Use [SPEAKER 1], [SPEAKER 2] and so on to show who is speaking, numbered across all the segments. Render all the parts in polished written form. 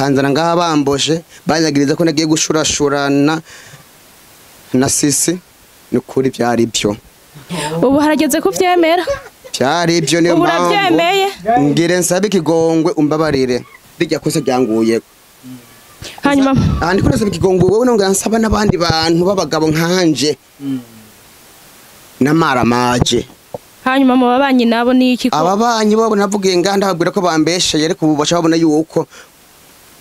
[SPEAKER 1] bakanzana ngaha bamboshe banyagiriza ko nagiye gushurashurana na sisi ni kuri byari byo
[SPEAKER 2] ubu harageze ko vyemera
[SPEAKER 1] byari byo niyo mpamvu ngire nsabe ikigongwe umbabarire bijya kose byanguye
[SPEAKER 2] hanyuma
[SPEAKER 1] ahandi ko nasabe ikigongwe wowe nonga nsaba n'abandi bantu babagabo nkanje namaramaje
[SPEAKER 2] hanyuma mu babanyi nabo niki ko
[SPEAKER 1] ababanyi babo navugiye nganda babwira ko bambesheye ariko ubu bacha babona yuko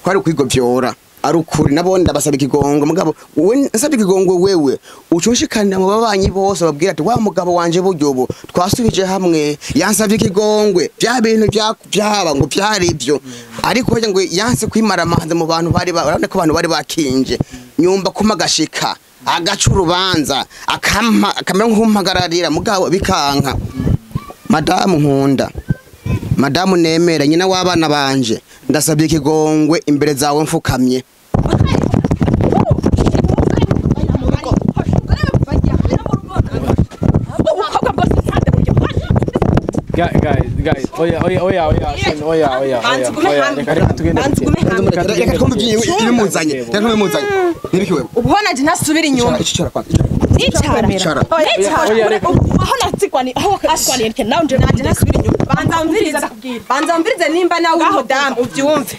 [SPEAKER 1] kwari kwigovyora ari ukuri nabo ndabasaba ikigongo mugabo wowe nsabye ikigongo wewe ucunshikana mu babanyi bose babwira ati wa mugabo wanje buryobo twasubije hamwe yansabye ikigongwe bya bintu byaba ngo byari ibyo ariko hoje ngo yanse kwimara amahanze mu bantu bari barabone ko abantu bari bakinje nyumba kumagashika agaca urubanza akamera nk'umpagararira mugabo bikanka madamu nkunda madamu nemera nyina w'abana banje ndasabye ikigongwe imbere zawe mfukamye
[SPEAKER 3] guys oya
[SPEAKER 1] reka kumuzanye nibikiwe
[SPEAKER 4] ubona je nasubira inyuma
[SPEAKER 1] icara
[SPEAKER 2] aho natsigwani aho aswani nke nawe nje
[SPEAKER 4] nasubira inyuma banza mvirize nimba nawe umudamu uvyumve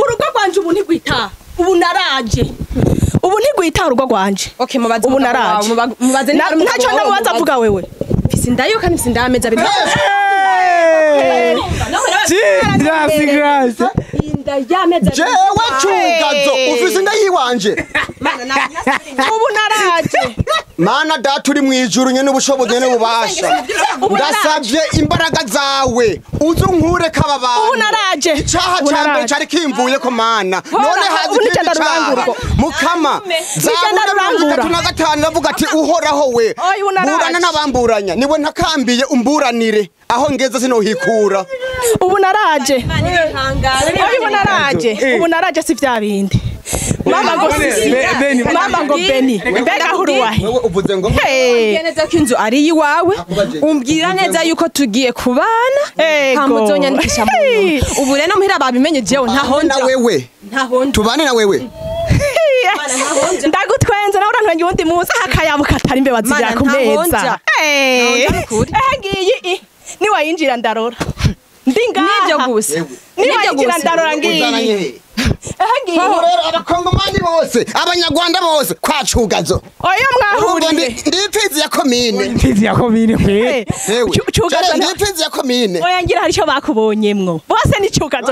[SPEAKER 2] urugo rwanje ubu ntigwita ubu naraje ubu ntigwita urugo rwanje
[SPEAKER 4] okay mubaze
[SPEAKER 2] ubu naraje
[SPEAKER 4] mubaze
[SPEAKER 2] ntacyo namubaza avuga wewe
[SPEAKER 4] sindayo kandi sindameza bibiri
[SPEAKER 1] jewe cugazo ufise ndayiwanje
[SPEAKER 2] ubu naraje
[SPEAKER 1] mana data uri mwijuru nyene ubushobozi nyene bubasha ndasavye imbaraga zawe uzunkure kaba bantu
[SPEAKER 2] ubu naraje
[SPEAKER 1] icaha cyambere cyari kimvuye ko mana none hazi kindi mukama zawe na gatanu navuga ati uhoraho we burana nabamburanya niwe ntakambiye umburanire aho ngeze sinohikura
[SPEAKER 2] ubu naraje ubu naraje si vya bindi mama ngo Beni mbega huruwahe
[SPEAKER 1] wewe uvuze ngo
[SPEAKER 4] neza ko inzu ari iwawe umbwira neza yuko tugiye kubana hamuzonyandikisha mu ubu rero muhira babimenye jewe ntahonja
[SPEAKER 1] wewe tubane na wewe
[SPEAKER 2] ndagutwenze nawe urantwenye undi munsi hakayabu katari imbe bazira ku meza ngiyi ni wayinjira ndarora ndinga
[SPEAKER 4] nibyo gusa
[SPEAKER 2] nibyo gusa ndarora ngiyi
[SPEAKER 1] abakongomani bose abanyarwanda bose kwacugazo
[SPEAKER 2] oyo mwahuriye
[SPEAKER 1] ndipfizi ya komine ndipfizi ya komine
[SPEAKER 2] oya ngira hari cyo bakubonyemwo bose ni cugazo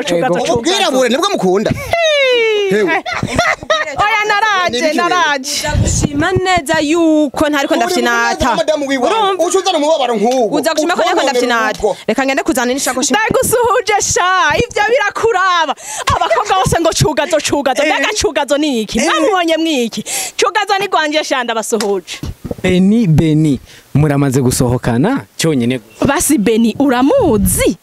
[SPEAKER 1] ubwirabure nibwo mukunda
[SPEAKER 2] oya naraje
[SPEAKER 4] gushima neza yuko ntariko ndafinata
[SPEAKER 1] ucuzana umubabaro nk'ubu
[SPEAKER 4] uza gushima ko ntariko ndafinata reka ngende kuzana n'ishakoshi
[SPEAKER 2] ndagusuhuje sha ivyo birakuraba abakobwa bose ngo cugazo mbega cugazo ni iki mwamubonye mwiki cugazo ni gwanje shanda basuhuje
[SPEAKER 3] Beni muramaze gusohokana cyonyine
[SPEAKER 2] basi Beni uramuzi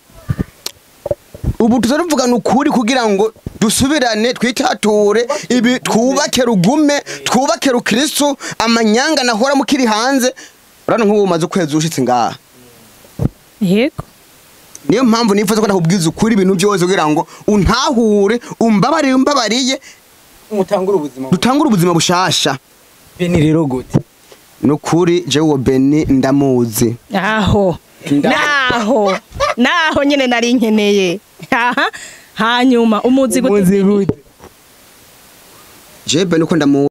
[SPEAKER 1] ubu tuzaruvugana ukuri kugira ngo dusubirane twitature ibi twubake rugume twubake rukristo amanyanga nahora mukiri hanze urano nk'ubu maze ukwezi ushitse ngaha
[SPEAKER 2] yego
[SPEAKER 1] niyo mpamvu nifuza ko nakubwiza ukuri ibintu byose kugira ngo untahure umbabariye dutangura ubuzima bushasha
[SPEAKER 3] Beni rero gute
[SPEAKER 1] nukuri jewe Beni ndamuzi
[SPEAKER 2] naho nyene nari nkeneye hanyuma umuzi gute
[SPEAKER 1] je Beni uko ndamuzi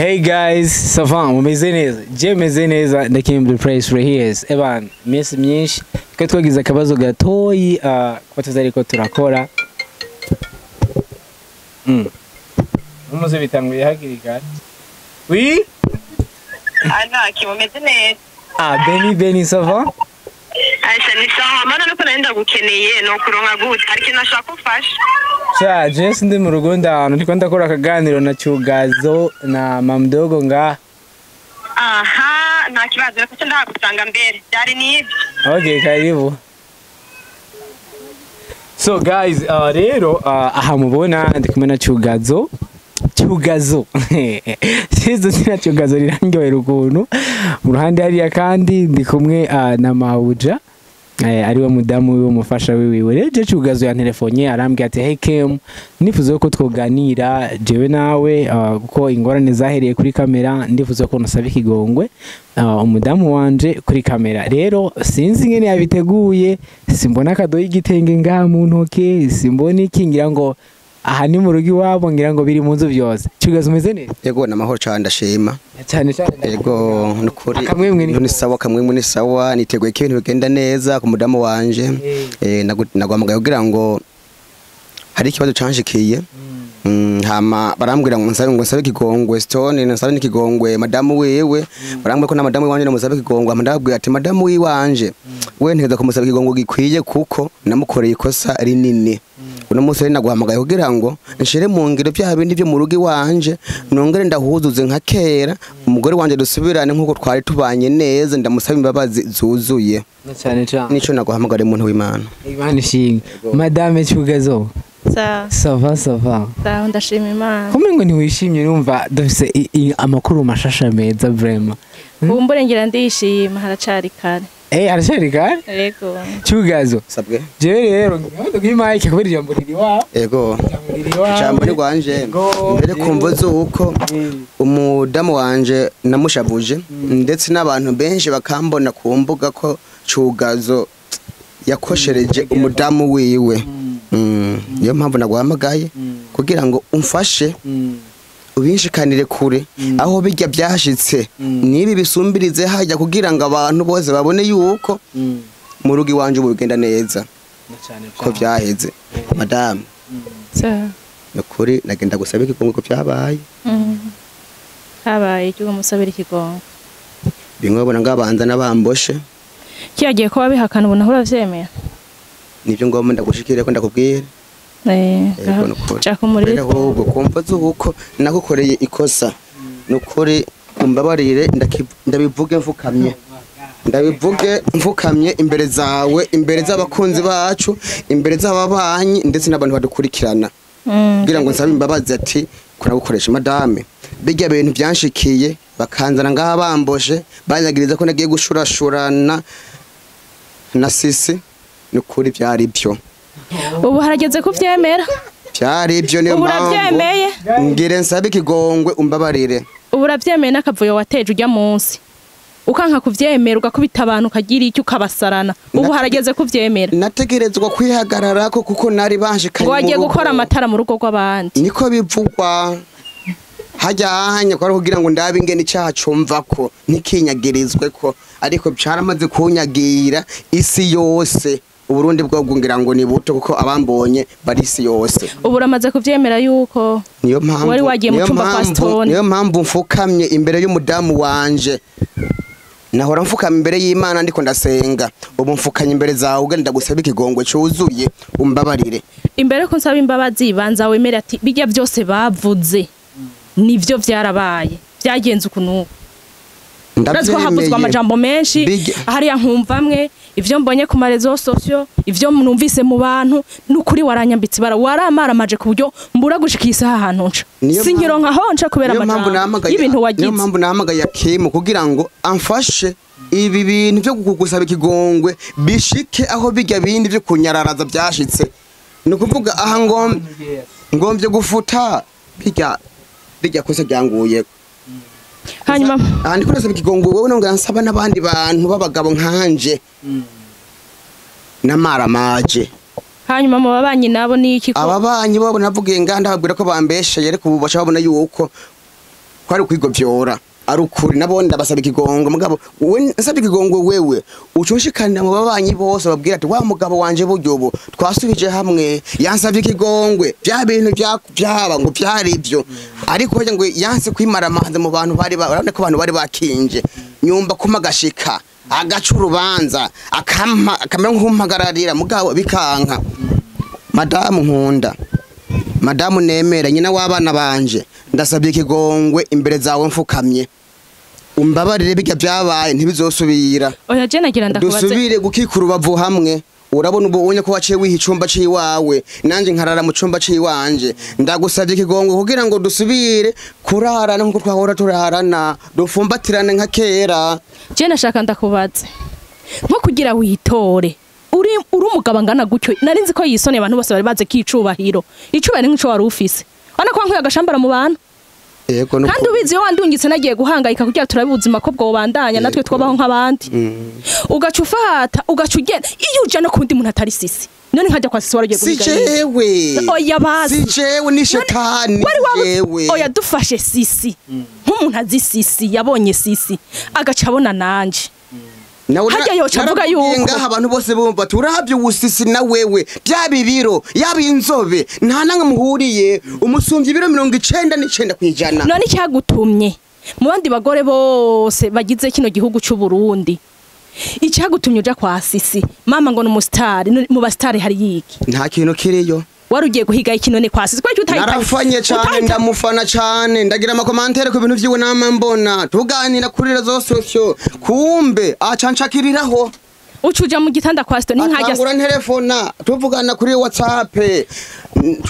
[SPEAKER 3] Hey guys, Savan, mumeze neza. Je meze neza ndakim the price right here. Evan, mesi myinshi. Ko twagize akabazo gatoyi ko tuzariko turakora. Umuze bitanguye hakirika. Oui?
[SPEAKER 5] Ana kimumeze neza.
[SPEAKER 3] Beni Savan.
[SPEAKER 5] Aisha ni sawa, mana nuko naenda gukeneye no kuronka gute. Ariko nashaka ufasha.
[SPEAKER 3] Cha, Jess ndi mu rugo ndano ndiko ndakora akaganiro na Cyugazo na Mamdogo nga.
[SPEAKER 5] Aha, nta kibazo reka ndagusanga mbere. Byari nibyo.
[SPEAKER 3] Okay, karibu. So guys, rero aha mubona ndi kumwe na Cyugazo Cyugazo sizo zina Cyugazo rirangyohera ukuntu mu ruhande hariya kandi ndi kumwe na Mawuja ariwe mudamu wiwe umufasha wiwe rero Cyugazo ya telefone arambye ati hey Kem nifuza ko twoganira jewe nawe kuko ingorane zahereye kuri kamera ndifuza ko nasaba ikigongwe umudamu wanje kuri kamera rero sinzi ngene yabiteguye simbona kadoyi igitenge ngaha mu ntoke simbona ikingira ngo aha ni mu rugi wabo ngira ngo biri mu nzu byose Cyugazo umeze neza
[SPEAKER 1] yego namahoro cyane ndashima
[SPEAKER 3] cyane
[SPEAKER 1] yego nukuri
[SPEAKER 3] Akamwemwe
[SPEAKER 1] ni sawa kamwemwe ni sawa niteguye ko ibintu bigenda neza ku mudamu wanje nagwamagaye kugira ngo hari ikibazo canshikiye hama barambwira ngo nsabe ikigongwe Stone nasabe n'ikigongwe madamu wewe barambwira ko na madamu wanje namusabe ikigongwe ndababwira ati madamu wiwanje we nteza kumusaba ikigongwe gikwiye kuko namukoreye ikosa rinini uno munsi rero naguhamagaye kugira ngo nshire mu ngiro bya bindi byo mu rugi wanje nongere ndahuzuze nka kera umugore wanje dusubirane nkuko twari tubanye neza ndamusaba imbabazi zuzuye
[SPEAKER 3] cyane
[SPEAKER 1] nico naguhamagare umuntu w'Imana
[SPEAKER 3] Imana ishinga Madame Cyugazo
[SPEAKER 2] Sawa
[SPEAKER 3] Sawa
[SPEAKER 2] ndashima Imana
[SPEAKER 3] Kumwe ngo ntiwishimye numva dufise amakuru mashasha meza vraiment
[SPEAKER 2] Kumbure ngira ndishima haracari kare
[SPEAKER 3] arashari kare
[SPEAKER 2] Yego
[SPEAKER 3] Cyugazo
[SPEAKER 1] sabwe
[SPEAKER 3] jewe rero ngabando kwimike kubera ijambo riri wa
[SPEAKER 1] yego ijambo ni gwanje mbere kumvuze uko umudamu wanje namushavuje ndetse n'abantu benshi bakambona ku mbuga ko Cyugazo yakoshereje umudamu wiwe niyo mpamvu naguhamagaye kugira ngo umfashe ubinshikanire kure aho bijya byashitse nibi bisumbirize hajya kugira ngo abantu bose babone yuko mu rugi wanje ubu bigenda neza ko byaheze madame nakuri nagenda gusaba ikigongo ko byabaye
[SPEAKER 2] habaye cyo musabira ikigongo
[SPEAKER 1] bimwe bona ngabanza nabamboshe
[SPEAKER 2] kiyagiye ko babihakana ubona aho uravyemera
[SPEAKER 1] nivyo ngomba ndagushikire ko ndakubwira
[SPEAKER 2] Chakumurira
[SPEAKER 1] ahubwo kumva zuko nagukoreye ikosa nukuri umbabarire ndabivuge mfukamye imbere zawe imbere z'abakunzi bacu imbere z'ababanyi ndetse n'abantu badukurikirana kugira ngo nsabe imbabazi ati kuragukoresha madame bijya bintu byanshikiye bakanzana ngaha bamboshe banyagiriza ko nagiye gushurashurana na sisi nukuri byari byo
[SPEAKER 2] ubu harageze kuvyemera
[SPEAKER 1] byari byo niyo
[SPEAKER 2] uravyemeye
[SPEAKER 1] ngire nsabe ikigongwe umbabarire
[SPEAKER 2] ubu uravyemeye n'akavuyo wateje ujya munsi ukanka kuvyemera ugakubita abantu ukagira icyo ukabasarana ubu harageze kuvyemera
[SPEAKER 1] nategerezwa kwihagarara ko kuko nari banshikanye
[SPEAKER 2] ngo wagiye gukora amatara mu rugo rw'abandi
[SPEAKER 1] niko bivugwa hajyanye ko kugira ngo ndabe ingene icyaha cumva ko ntikinyagirizwe ko ariko byaramaze kunyagira isi yose Uburundi bwo ngira ngo ni buto kuko abambonye bari isi yose
[SPEAKER 2] ubu uramaze kuvyemera yuko
[SPEAKER 1] niyo mpamvu
[SPEAKER 2] wari wagiye mu cyumba kwa Stone
[SPEAKER 1] niyo mpamvu mfukamye imbere y'umudamu wanje nahora mfukamye imbere y'Imana ndiko ndasenga ubu mfukanye imbere zawe ugenda gusaba ikigongwe cyuzuye umbabarire
[SPEAKER 2] imbere ko nsaba imbabazi banza wemere ati bijya byose bavuze nivyo vyarabaye byagenze ukunuko Ndazwa havuzwa amajambo menshi hariya nkumvamwe ivyo mbonye ku marezo sociaux ivyo numvise mu bantu nukuri waranyambitse waramaramaje ku buryo mbura gushikisa ahantu nca sinkironka honca kubera amajambo y'ibintu wagize
[SPEAKER 1] niyo mpamvu nahamagaye Kim kugira ngo amfashe ibi bintu byo kugusaba ikigongwe bishike aho bijya bindi byo kunyararaza byashitse nukuvuga aha ngomvye gufuta bijya kose byanguye
[SPEAKER 2] hanyuma
[SPEAKER 1] andi kurasa bikigongo wowe nonga nsaba nabandi bantu babagabo nkanje namaramaje
[SPEAKER 2] hanyuma mu babanyi nabo niki ko
[SPEAKER 1] ababanyi babo navugiye nganda babwira ko bambesha yere kububasha babona yuko kwari kwigovyora ari ukuri nabo ndabasaba ikigongo mugabo we nsaba ikigongo wewe ucunshikana mu babanyi bose babwira ati wa mugabo wanje buryobo twasubije hamwe yansabye ikigongwe bya bintu byaba ngo byari ibyo ariko ngo yanse kwimara amazi mu bantu bari barabone ko abantu bari bakinje nyumba kumagashika agaca urubanza akamera nk'umpagararira mugabo bikanka madamu nkunda madamu nemera nyina w'abana banje ndasabye ikigongwe imbere zawe mfukamye umbabarire bijya byabaye ntibizosubira
[SPEAKER 2] oya je nagira ndakubaze
[SPEAKER 1] dusubire gukikura ubavu hamwe urabona ubonye ko waciye wiha icumba ciwawe nanje nkarara mu cumba ciwanje ndagusavye ikigongo kugira ngo dusubire kurarana nkuko twahora turarana dufumbatirane nka kera.
[SPEAKER 2] Je nashaka ndakubaze nko kugira witore uri umugabo angana gutyo narinzi ko yisone abantu bose bari baze kicubahiro icubahiro nk'ico wari ufise ana ko nkwiye agashambara mu bantu.
[SPEAKER 1] Yego no
[SPEAKER 2] kandi ubizi yo wandungitse nagiye guhangayika kugira turabuzima ko bwo bandanya natwe twabaho nk'abandi ugaca ufata ugaca ugenda iyo uje no kundi muntu atari sisi none nkajya kwa sisi waragiye guhiga
[SPEAKER 1] si jewe
[SPEAKER 2] oya basi
[SPEAKER 1] si jewe ni shetani jewe
[SPEAKER 2] oya dufashe sisi nk'umuntu azi sisi yabonye sisi agaca abona nanje hajya yoca avuga yuko
[SPEAKER 1] ngaha abantu bose bumva turabye ubusisi na wewe byabibiro yabi inzobe nta nange muhuriye umusumvye ibiro 99 kwijana.
[SPEAKER 2] none cyagutumye mu bandi bagore bose bagize kino gihugu cy'u Burundi icyagutumye uja kwa sisi mama ngo n'umustar mu bastari hari yiki
[SPEAKER 1] nta kintu kiriyo
[SPEAKER 2] warugiye guhiga ikinone kwa sisi kwaki utahita
[SPEAKER 1] narafanye cyane ndamufana cyane ndagira amakomantere ku bintu vyiwe nama mbona tuganira kuri rezo sosio kumbe acanshakiriraho
[SPEAKER 2] ucuja mu gitanda kwa sito ninkajya
[SPEAKER 1] akangura telefona tuvugana kuri WhatsApp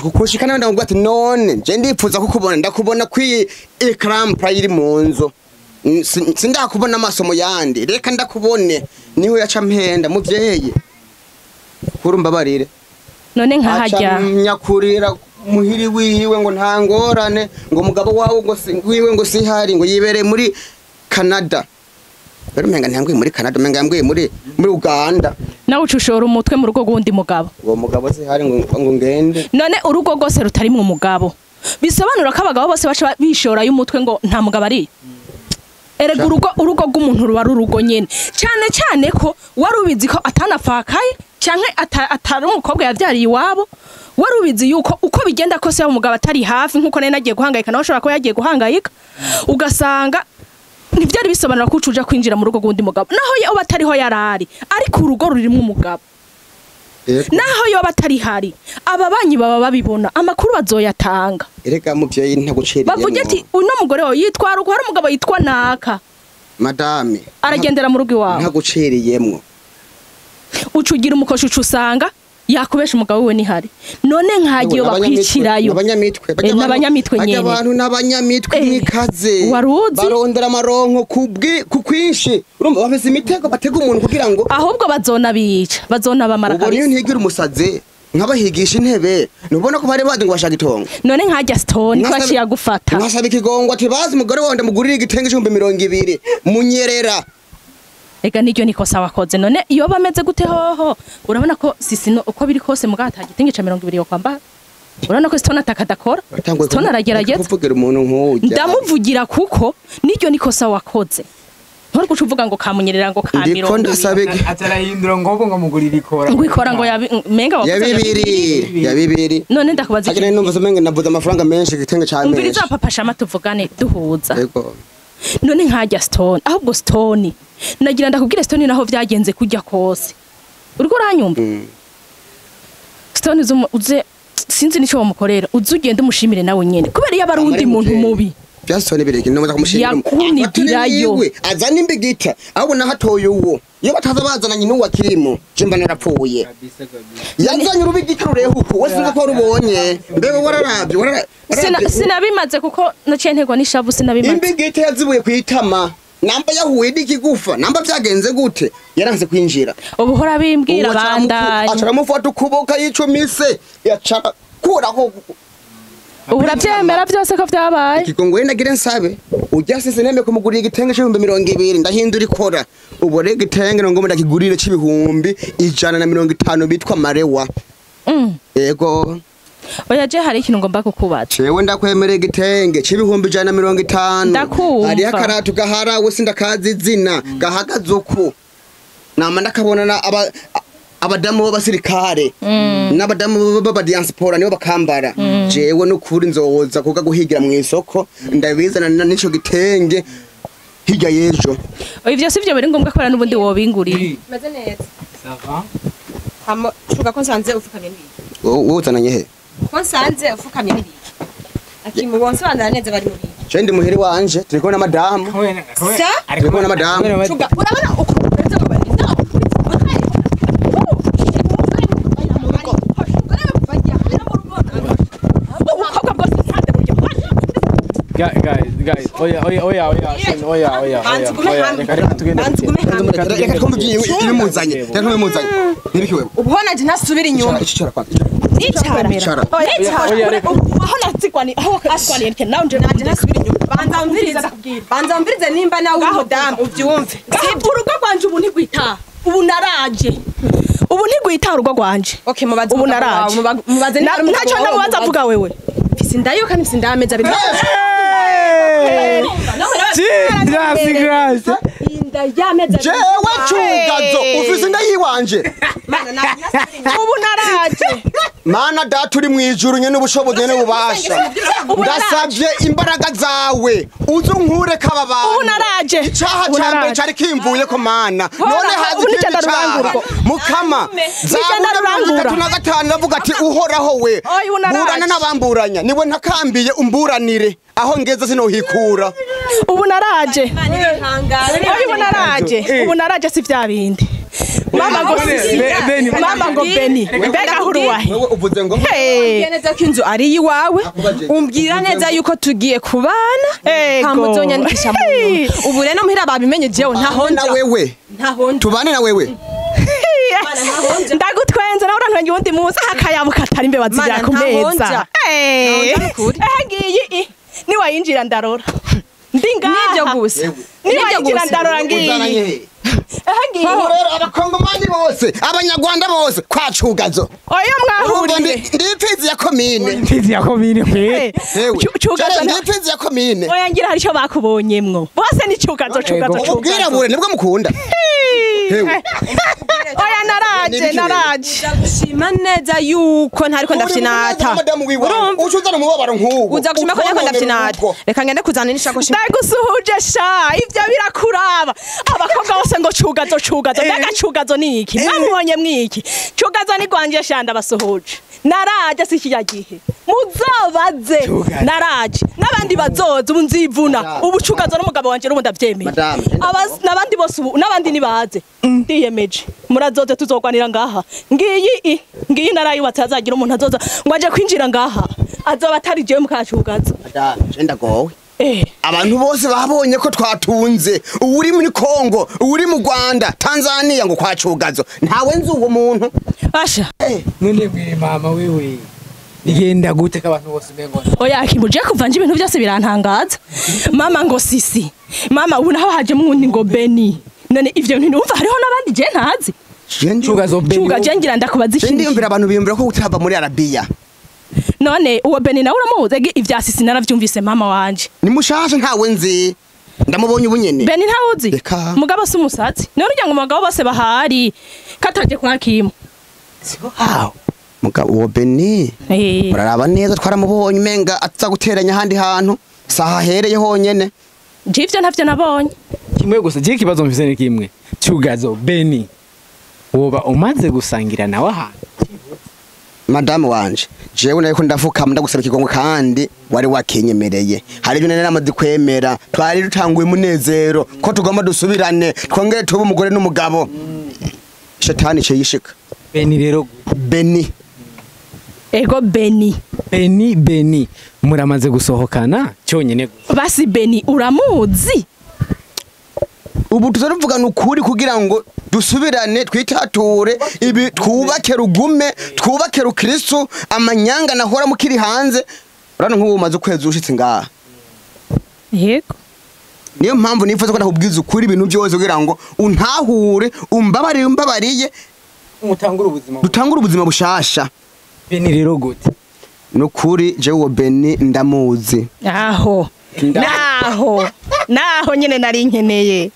[SPEAKER 1] kukushikana ndamubwira ati none je ndipfuza kukubona ndakubona kwi ecran iri mu nzu sindakubona amasomo yandi reka ndakubone niho yaca mpenda muvyeyi kurumba barire
[SPEAKER 2] none nkahajya
[SPEAKER 1] nyakurira muhiri wiwe ngo ntangorane ngo mugabo wawe ngo wiwe ngo sihari ngo yibere muri Canada. Bero menga ntangwe muri Canada menga yambwiye muri Uganda.
[SPEAKER 2] Nawe ucushora umutwe mu rugo gundi mugabo.
[SPEAKER 1] Uwo mugabo sihari ngo ngende.
[SPEAKER 2] None urugo gose rutari mu mugabo. Bisobanura ko abagabo bose baca bishora y'umutwe ngo nta mugabo ari. Erega urugo rw'umuntu ruba rurugo nyene. Cyane ko warubizi ko atanafakaye canke atari umukobwa yavyariye iwabo warubizi yuko uko bigenda kose umugabo atari hafi nkuko nene nagiye guhangayika nawe ushobora ko yagiye guhangayika ugasanga ntivyari bisobanura ko ucuja kwinjira mu rugo gundi mugabo naho yo batariho yarari ariko urugo rurimwe umugabo naho yo batari hari ababanyi baba babibona amakuru bazoyatanga
[SPEAKER 1] erega muvyeyi ntaguciriye
[SPEAKER 2] bavuga ati uno mugore we yitwara uko hari umugabo yitwa naka
[SPEAKER 1] madame
[SPEAKER 2] aragendera mu rugo iwawe
[SPEAKER 1] ntaguciriyemwo
[SPEAKER 2] ucugira umukosho usanga yakubesha umugabo we nihari none nkagiye bakwicirayo
[SPEAKER 1] n'abanyamitwe nyene abantu n'abanyamitwe nikaze barondera amaronko kukwinshi urumva bafise imitego batega umuntu kugira ngo
[SPEAKER 2] ahubwo bazona bica bazona bamara
[SPEAKER 1] kabisa ubwo ntigira umusaze nkabahigisha intebe nubona ko bari badi ngo bashaka itongo
[SPEAKER 2] none nkajya stone kwaciye gufata
[SPEAKER 1] nkasaba ikigongo ati bazi umugore wawe ndamugurira igitenge 220 munyerera.
[SPEAKER 2] Ega niryo nikosa wakoze none iyo bameze gute hoho urabona ko sisi uko biri kose mugata gitenge ca 200 yo kwamba urabona ko stone atakadakora stone aragerageza
[SPEAKER 1] kuvugira umuntu nk'ujya
[SPEAKER 2] ndamuvugira kuko niryo nikosa wakoze ntore kucuvuga ngo kamunyerera ngo kamiro
[SPEAKER 3] atarahindura ngo mugurira ikora
[SPEAKER 2] ngo ikora ngo menga wakoze
[SPEAKER 1] ya bibiri
[SPEAKER 2] none ndakubaza
[SPEAKER 1] agene numva zo menga navuza amafaranga menshi gitenge ca menshi
[SPEAKER 2] umviriza papa shama tuvugane duhuza
[SPEAKER 1] yego
[SPEAKER 2] none nkajya stone ahubwo stone nagira ndakubwire stone naho vyagenze kujya kose uriko uranyumva stone uze sinzi nico bamukorera uze ugende umushimire nawe nyene kubera iyo abarundi muntu mubi
[SPEAKER 1] byasone bireke no kumushimira
[SPEAKER 2] yakunigirayo
[SPEAKER 1] azana imbigita ahubwo nahatoye uwo iyo bataza bazananye n'uwa kirimo jimba narapfuye yazanye urubigita rurehuko wese ko rubonye mbebe wararavye
[SPEAKER 2] sinabimaze kuko naciye ntegwa n'ishavu sinabimaze
[SPEAKER 1] imbigita yazibuye kwitama namba yahuye n'ikigufa namba vyagenze gute yaranze kwinjira
[SPEAKER 2] ubu hora bimbwira bandanye
[SPEAKER 1] acaramufata ukuboka yicumise yacara kuraho
[SPEAKER 2] ubu uravyemera vyose ko vyabaye
[SPEAKER 1] ikigongo nagire nsabe ujya sese nembe kumugurira igitenge 220 ndahindura ikora ubu rege igitenge ngo ndakigurire c'ibihumbi 150 bitwa marewa yego
[SPEAKER 2] oya je hari ikintu ngomba kukubaza
[SPEAKER 1] cewe ndakwemera igitenge c'ibihumbi 150 hari akaratu gaharawe sindakazi izina gahagaze uko nama ndakabona abadamu b'abasirikare n'abadamu b'abadiaspora nibo bakambara jewe n'ukuri nzoza kuga guhigira mu isoko ndabizana n'ico gitenge hirya yejo
[SPEAKER 2] ivyo sivyo bari ngombwa ko n'ubundi wobingurira
[SPEAKER 4] meze neza sava hamo shuka ko nsanze ufukamye nibiki
[SPEAKER 1] wowe uzananye he
[SPEAKER 4] ko nsanze ufukamye nibiki akimu bonsobanura neza bari muri
[SPEAKER 1] je ndi muheri wanje turi kumwe na madamu turi kumwe na madamu
[SPEAKER 4] shuka urabona uko uretse ko bari
[SPEAKER 3] guys. Oya.
[SPEAKER 1] Reka twumve ibimuzanye. Reka twumuzanye. Nibikiwe.
[SPEAKER 4] ubona je ntasubira inyuma
[SPEAKER 1] Icara kwa.
[SPEAKER 4] Icara. Aho natsigwani aho katsigwani nke nawe nje naje nasubira inyuma. Banza mbirize nimba nawe umudamu uvyumve.
[SPEAKER 2] urugo rwanje ubu ntigwita ubu naraje ubu ntigwita urugo rwanje
[SPEAKER 4] Okay mubaze.
[SPEAKER 2] ubu naraje
[SPEAKER 4] Mubaze
[SPEAKER 2] ntacyo ndamubaza avuga wewe
[SPEAKER 4] Sindayo kandi sindameza bibiri. Inda yameza.
[SPEAKER 1] Jewe Cyugazo ufise inda yiwanje.
[SPEAKER 2] ubu naraje
[SPEAKER 1] Mana data uri mwijuru nyene ubushobozi nyene bubasha. Ndasavye imbaraga zawe uzunkure kababana.
[SPEAKER 2] ubu naraje
[SPEAKER 1] Icaha cyambere cari kimvuye ko mana. None hazi ikindi caha. Mukama. Zavuga 35 navuga ati uhoraho we. Burana n'abamburanya. Niwe ntakambiye umburanire. Aho ngeze sinohikura.
[SPEAKER 2] ubu naraje ubu naraje si vya bindi mama ngo mama ngo Beni mbega huruwahe
[SPEAKER 1] Wewe uvuze ngo
[SPEAKER 4] neza ko inzu ari iwawe umbwira neza yuko tugiye kubana hamuzonyandikisha mu ubu rero muhira babimenye jewe ntahonja
[SPEAKER 1] na wewe tubane na wewe
[SPEAKER 2] ndagutwenze nawe urantwenye ubundi munsi akayabu katari imbe bazira ku meza ngiyi niwayinjira ndarora ndi ngaha
[SPEAKER 4] nibyo gusa
[SPEAKER 2] niwayinjira ndarora ngiyi
[SPEAKER 1] abakongomani bose abanyarwanda bose kwa Cyugazo
[SPEAKER 2] oya mwahuriye
[SPEAKER 1] ndipfizi ya komine
[SPEAKER 2] Cyugazo
[SPEAKER 1] ndipfizi ya komine
[SPEAKER 2] oya ngira hari cyo bakubonyemwo bose ni Cyugazo
[SPEAKER 1] ubwirabure nibwo mukunda
[SPEAKER 2] oya naraje
[SPEAKER 4] ndagushima neza yuko ntariko ndafyinata
[SPEAKER 1] ucuza umubabaro nk'uwo
[SPEAKER 4] uza gushima ko ntariko ndafyinata reka ngende kuzana n'ishakoshi
[SPEAKER 2] ndagusuhuje sha ivyo birakuraba abakobwa bose ngo Cyugazo mbega Cyugazo ni iki mwamubonye mwiki Cyugazo ni gwanje shanda basuhuje naraje sikijya gihe muzobaze naraje nabandi bazoza ubu nzivuna ubu Cyugazo n'umugabo wanje rubu ndavyemeye nabandi bose ubu nabandi nibaze ndiyemeje murazoze tuzogwanira ngaha ngiyi narayubatse azagira umuntu azoza ngo aje kwinjira ngaha azoba atari jewe muka Cyugazo
[SPEAKER 1] jenda gowe abantu bose babonye ko twatunze uri muri Kongo uri mu Rwanda Tanzania ngo kwa Cyugazo ntawe nzi uwo muntu
[SPEAKER 2] asha
[SPEAKER 3] none bwire mama wewe igenda gute kabantu bose mengo
[SPEAKER 2] oya kimuje kuva nje ibintu byose birantangaza mama ngo sisi mama ubu naho haje mwundi ngo Beni none ivyo bintu numva hariho nabandi je ntazi
[SPEAKER 3] Cyugazo Beni
[SPEAKER 2] Cyugazo ngira ndakubaza iki
[SPEAKER 1] ndiyumvira abantu biyumvira ko utava muri Arabia
[SPEAKER 2] none uwo Beni nawe uramuzi ivya sisi naravyumvise mama wanje
[SPEAKER 1] ni mushasha ntawe nzi ndamubonye ubunyene
[SPEAKER 2] Beni ntawuzi mugabo si umusatsi none urya ngo umugabo bose bahari kataje kwa Kimu
[SPEAKER 1] mugabo uwo Beni uraraba neza twaramubonye menga atza guteranya handi hantu saha hereye honyene
[SPEAKER 2] jivyo ntavyo nabonye
[SPEAKER 3] kimwe gusa je kibazo mfise ni kimwe Cyugazo Beni woba umaze gusangira nawe ahantu
[SPEAKER 1] Madamu wanje jewe nayo ko ndafukama ndagusaba ikigongo kandi wari wakenyemereye hari ibyo nari amaze kwemera twari rutanguye munezero ko tugomba dusubirane twongere tube umugore n'umugabo shetani cyo yishika
[SPEAKER 3] Beni rero
[SPEAKER 1] Beni
[SPEAKER 2] ego Beni
[SPEAKER 3] muramaze gusohokana cyonyine
[SPEAKER 2] basi Beni uramuzi
[SPEAKER 1] ubu tuzaruvugana ukuri kugira ngo dusubirane twitature ibi twubake rugume twubake rukristo amanyanga nahora mukiri hanze urano nk'ubu umaze ukwezi ushitse ngaha
[SPEAKER 2] yego
[SPEAKER 1] niyo mpamvu nifuza ko ndakubwiza ukuri ibintu byose kugira ngo untahure umbabariye dutangura ubuzima bushasha
[SPEAKER 3] Beni rero gute
[SPEAKER 1] nukuri je uwo Beni ndamuzi
[SPEAKER 2] naho nyene nari nkeneye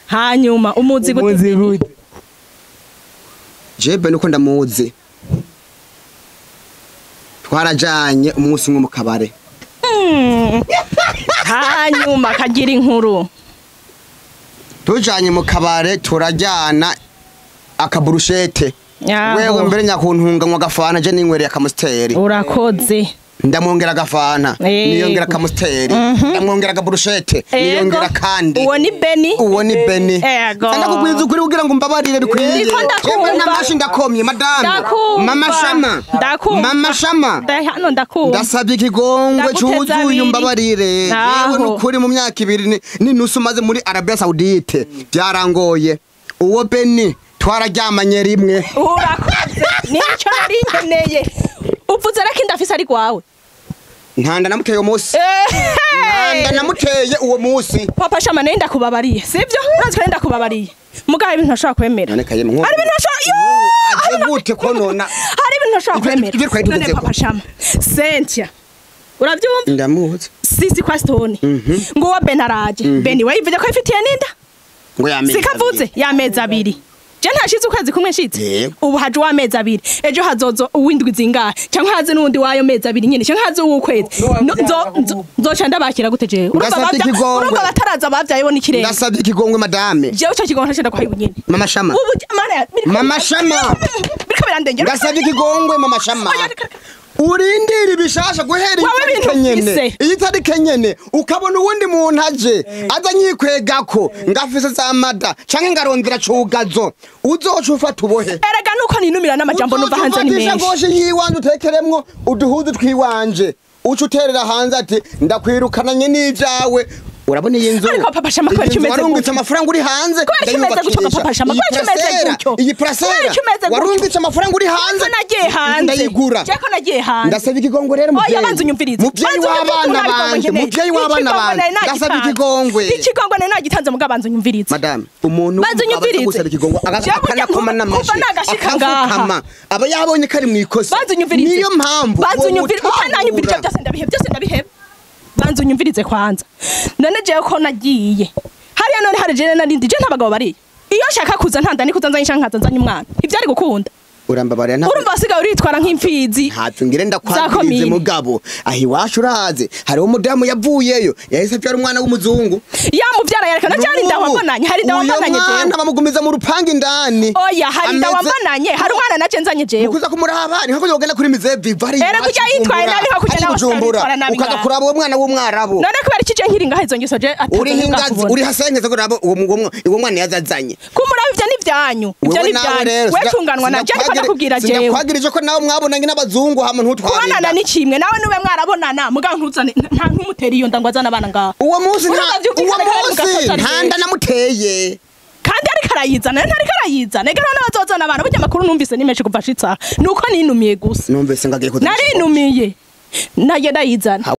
[SPEAKER 2] hanyuma umuzi gute
[SPEAKER 1] je Beni uko ndamuzi twarajanye umunsi umwe mu kabare
[SPEAKER 2] hanyuma kagira inkuru
[SPEAKER 1] tujanye mu kabare turajyana akaburushete wewe mbere nyakuntunga ngo gafana je ninkwereye akamusteri
[SPEAKER 2] urakoze
[SPEAKER 1] ndamwongera agafana niyongera kamusteri ndamwongera agaburushete niyongera kandi
[SPEAKER 2] uwo ni Beni
[SPEAKER 1] ndakubwiza ukuri kugira ngo mbabarire bikwiye yewe namashi ndakomye madame mama shama
[SPEAKER 2] hano ndakumva
[SPEAKER 1] ndasabye ikigongwe cyuzuye mbabarire yewe nukuri mu myaka 2 n'inusu maze muri Arabia Saudite byarangoye uwo Beni twararyamanye rimwe
[SPEAKER 2] urakoze nico nari nkeneye uvuze reka indafise ari kwawe
[SPEAKER 1] ntanda namuteye uwo munsi ntanda namuteye uwo munsi
[SPEAKER 2] papa shama nenda kubabariye sivyo urazwe nenda kubabariye mugaye ibintu ntashobora kwemera
[SPEAKER 1] ari ibintu ntashobora gute konona
[SPEAKER 2] hari ibintu ntashobora kwemera none papa shama Cynthia uravyumva
[SPEAKER 1] ndamuzi
[SPEAKER 2] sisi kwa Stone ngo wa Benaraje Beni wayivuze ko ifitiye ninda
[SPEAKER 1] ngo yameze
[SPEAKER 2] sikavuze yameza 2 je ntashize ukwezi kumwe nshitse ubu haje wamezi 2 ejo hazozo uwindwi zingahe cyangwa haze nundi wayo mezi 2 nyine cyangwa haze ukwezi nzoca ndabakira gute jewe urumva bataraza bavyaye bo nikirenge
[SPEAKER 1] ndasabye ikigongwe madame
[SPEAKER 2] jewe cyo kigongwe ntashenda kwa nyine
[SPEAKER 1] mama shama mama shama
[SPEAKER 2] bikabirandengera
[SPEAKER 1] ndasabye ikigongwe mama shama urindira ibishasha guhera iyi tarike nyene ukabona uwundi muntu aje aza nyikwegako ngafise za mada canke ngarondera cugazo uzoca ufata ubohe
[SPEAKER 2] erega nuko ninumira n'amajambo numva hanze ni menshi
[SPEAKER 1] goshe yiwanje utekeremwo uduhuzu twiwanje uca uterera hanze ati ndakwirukanye n'ivyawe urabona iyi nzu
[SPEAKER 2] ariko papa shama ko kimeze
[SPEAKER 1] warungitse amafaranga uri hanze
[SPEAKER 2] ndayubakisha papa shama ko kimeze gutyo
[SPEAKER 1] iyi prasera warungitse amafaranga uri hanze
[SPEAKER 2] nagiye hanze
[SPEAKER 1] ndayigura
[SPEAKER 2] cyako nagiye hanze
[SPEAKER 1] ndasaba ikigongo rero
[SPEAKER 2] muvyeyi yabanze unyumvirize
[SPEAKER 1] muvyeyi w'abana banje ndasaba ikigongwe
[SPEAKER 2] ikigongwe nari nagitanze mugabanze unyumvirize
[SPEAKER 1] madame umuntu
[SPEAKER 2] baze
[SPEAKER 1] gusaba ikigongwe akanakoma n'amashi akafukama aba yabonye kari mu ikosa niyo mpamvu
[SPEAKER 2] baze unyumvirize utananyumvirize byose ndabiheba banze unyumvirize kwanza none jewe ko nagiye hariya none hari jene narindi je ntabagabo bari iyo shaka kuza ntandani kuza nzanye shankaza nzanye umwana ivyari gukunda
[SPEAKER 1] urambabare nta
[SPEAKER 2] urumva siga uritwara nk'imfizi
[SPEAKER 1] hafi ngire ndakwagirize mugabo ahi washu uraze hari umudamu yavuyeyo yahise abyara umwana w'umuzungu
[SPEAKER 2] yamuvyara yerekana cyari ndawambonanye hari ndawambonanye jewe
[SPEAKER 1] umwana bamugumiza mu rupangi indani
[SPEAKER 2] oya hari ndawambonanye hari umwana nace nzanye jewe
[SPEAKER 1] ukuza kumuraba ni nkako yogenda kuri mizevi vari
[SPEAKER 2] era kujya yitwaye nabi nka kujya nawe
[SPEAKER 1] ukaza kuraba uwo mwana w'umwarabu
[SPEAKER 2] none kubera iki je nkiringa hezo ngiso je
[SPEAKER 1] uri hingazi uri hasenkeza kuraba uwo mwana yazazanye
[SPEAKER 2] kumuraba ivyo ni vyanyu ivyo ni vyanyu we tunganwa na je nakubwira jewe
[SPEAKER 1] ndakwagirije ko nawe mwabonanye n'abazungu hamwe ntutwarira
[SPEAKER 2] kubonana ni kimwe nawe nube mwarabonana muga ntuzane nta nkumutera iyo ndangwazana abana ngaho
[SPEAKER 1] uwo munsi ntanda namuteye
[SPEAKER 2] kandi ariko arayizana ntariko arayizana ega none bazozana abana burya makuru numvise nimeshe kuva shitsa nuko ninumiye gusa
[SPEAKER 1] numvise ngagiye
[SPEAKER 2] narinumiye naye ndayizana